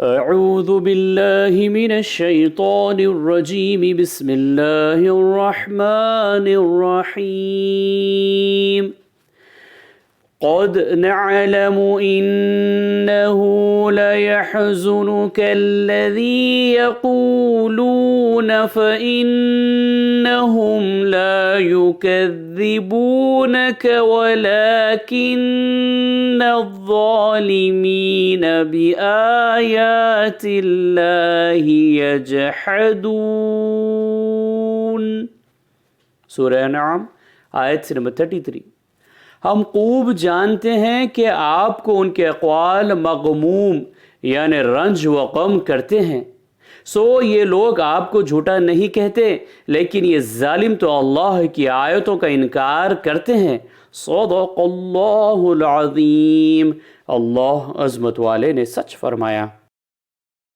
अऊज़ु बिल्लाहि मिनश शैतानिर रजीम बिस्मिल्लाहिर रहमानिर रहीम क़द नअलमु इन्नहु लयहज़ुनुकल्लज़ी यक़ूलून फ़इन्नहुम ला युकज़्ज़िबूनक वलाकिन्नज़्ज़ालिमीन बिआयातिल्लाहि यजहदून। सूरह अनआम आयत नंबर 33। हम खूब जानते हैं कि आपको उनके अक़वाल मग़मूम यानी रंज व गम करते हैं, सो ये लोग आपको झूठा नहीं कहते, लेकिन ये जालिम तो अल्लाह की आयतों का इनकार करते हैं। सदक़ल्लाहुल अज़ीम। अल्लाह अज़मत वाले ने सच फरमाया।